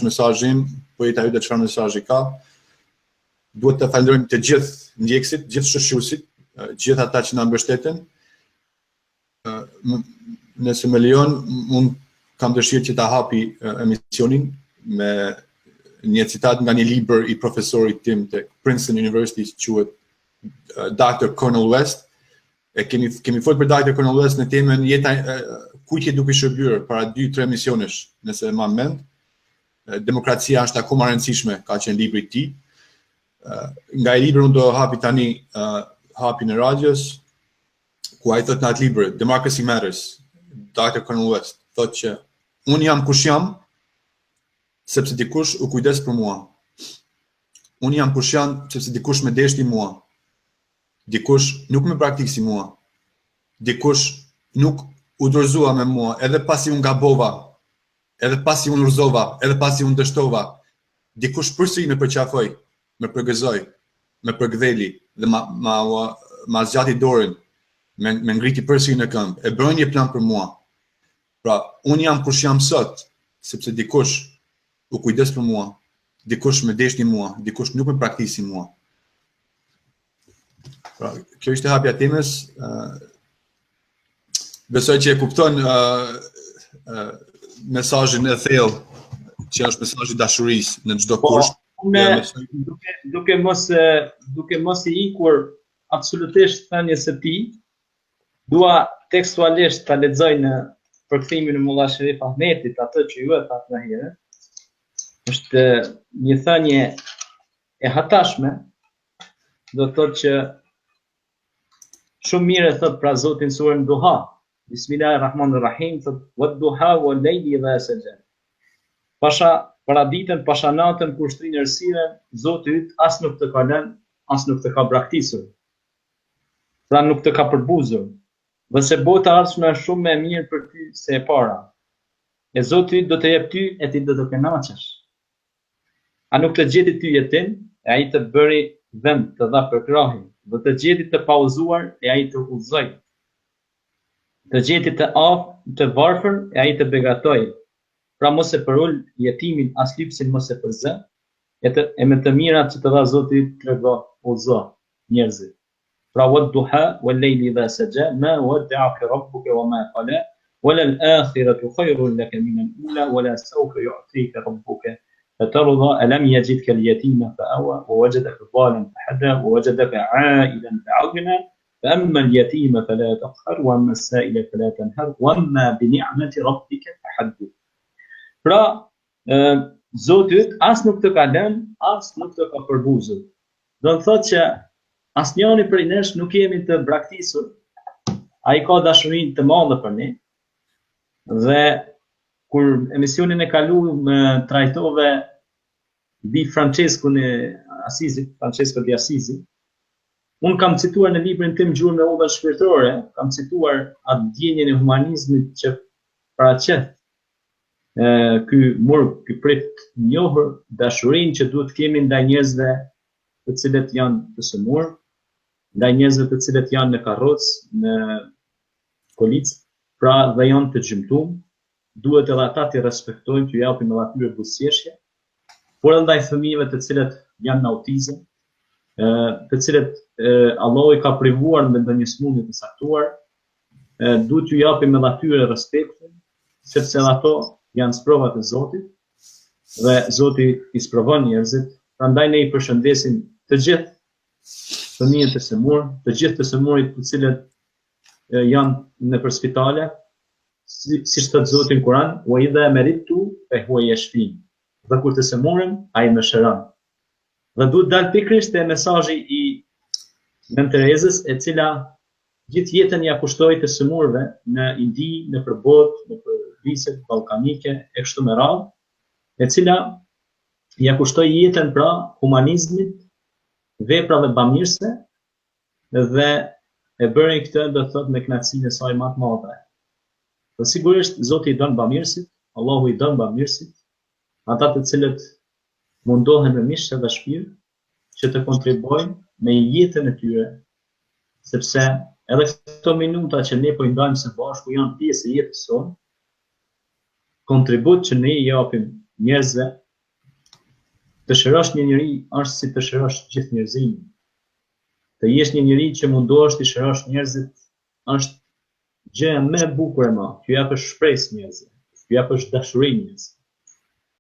mesazhin, po jeta jote çfarë mesazhi ka. Duhet të falenderojmë të gjithë ndjekësit, gjithë shoqëruesit, gjithë ata që na mbështeten. Nëse më lejon, unë kam dëshirë që ta hapi emisionin me një citat nga një libër I profesorit tim të Princeton University që quhet Dr. Cornel West. Kemi folur për Dr. Cornel West në temën jeta kujt je duke shërbyer para 2-3 emisionesh, nëse ma mend. Demokracia është akoma e rëndësishme, ka qenë libri I tij. Nga I libri unë do hapi tani hapin e radios, ku ai thot në atë libër, Democracy Matters, Dr. Cornel West, thot që unë jam kush jam, sepse dikush u kujdes për mua. Unë jam kush jam, sepse dikush më deshti mua. Dikush nuk më praktik si mua. Dikush nuk u dorëzua me mua, edhe pasi unë gabova, edhe pasi unë rrëzova, edhe pasi unë dështova. Dikush përsëri më përqafoi, më përgëzoi, më përgdheli dhe ma zgjati dorën, me ngriti përsëri në këmbë, e bën një plan për mua. Pra, unë jam kush jam sot, sepse dikush u kujdes për mua, dikush më deshti mua, dikush nuk më praktik si mua. Pra, kjo ishte hapja temës. Besoj që e kupton mesazhin e thellë, që është mesazhi I dashurisë në çdo kush. Duke mos I ikur absolutisht thënies së tij, dua tekstualisht ta lexoj në përkthimin e Mullah Sherif Ahmetit, atë që ju e thatë më herët. Është një thënie e hatashme, do thotë që shumë mirë thot pra Zoti në surën Duha. Bismillahirrahmanirrahim, thot wad-duha wal-layli idha saja. Pasha paraditën, pasha natën kur shtrin errësirën, Zoti yt as nuk të ka lënë, as nuk të ka braktisur. Pra nuk të ka përbuzur. Dhe se bota ardhshme është shumë më e mirë për ty se e para. E Zoti yt do të jep ty e ti do të kënaqesh. A nuk të gjeti ty jetim, e ai të bëri vend të dha për krahin, dhe të gjeti të pauzuar, e ai të udhëzoi. Të gjeti të afër, të varfër, e ai të begatoi. Pra mos e përul jetimin as lypsin mos e përzë, e me të mirat që të dha Zoti trego udhëzo njerëzit. Pra wad-duha wal-layli idha saja, ma wadda'aka rabbuka wa ma qala, wala al-akhiratu khayrun laka min al-ula, wala sawfa yu'tika rabbuka فترضى ألم يجدك اليتيم فأوى ووجدك ضالا فهدى ووجدك عائلا فأغنى فأما اليتيم فلا تقهر وأما السائل فلا تنهر وأما بنعمة ربك فحدث. Pra, Zoti as nuk të ka lënë, as nuk të ka përbuzur. Do të thotë që asnjëri prej nesh nuk jemi të braktisur. Ai ka dashurinë të madhe për ne. Dhe kur emisionin e kaluar më trajtove mbi Francesco di Assisi, unë kam cituar në librin tim Gjurmë e udhën shpirtërore, kam cituar atë ndjenjen e humanizmit që paraqet ky prit njohur dashurinë që duhet të kemi ndaj njerëzve të cilët janë të sëmurë, ndaj njerëzve të cilët janë në karrocë, në kolicë, pra dhe janë të gjymtuar. Duhet edhe ata të respektojmë, të japim edhe atyre buzëqeshje, por edhe ndaj fëmijëve të cilët janë në autizëm, të cilët Allahu I ka privuar me ndonjë smundje të saktuar, duhet t'ju japim edhe atyre respektin, sepse edhe ato janë sprovat e Zotit, dhe Zoti I sprovon njerëzit. Prandaj ne I përshëndesim të gjithë fëmijët e sëmurë, të gjithë të sëmurit të cilët janë nëpër spitale, si thot Zoti në Kur'an, wa idha maritu fa huwa yashfin. Dhe kur të sëmurem, ai më shëron. Dhe duhet dal pikërisht te mesazhi I Nën Terezës, e cila gjithë jetën ja kushtoi të sëmurëve në Indi, në përbot, në viset ballkanike e kështu me radhë, e cila ja kushtoi jetën pra humanizmit, veprave bamirëse dhe e bëri këtë do të thotë me kënaqësinë e saj më të madhe. Dhe sigurisht Zoti I don bamirësit, Allahu I don bamirësit, ata të cilët mundohen me mishë dhe shpirt që të kontribuojnë me jetën e tyre, sepse edhe këto minuta që ne po I ndajmë së bashku janë pjesë e jetës sonë, kontribut që ne I japim njerëzve Të shërosh një njeri është si të shërosh gjithë njerëzimin. Të jesh një njeri që mundohesh të shërosh njerëzit është gjëja më e bukur e madhe. Ju japësh shpresë njerëzve, ju japësh dashuri njerëzve.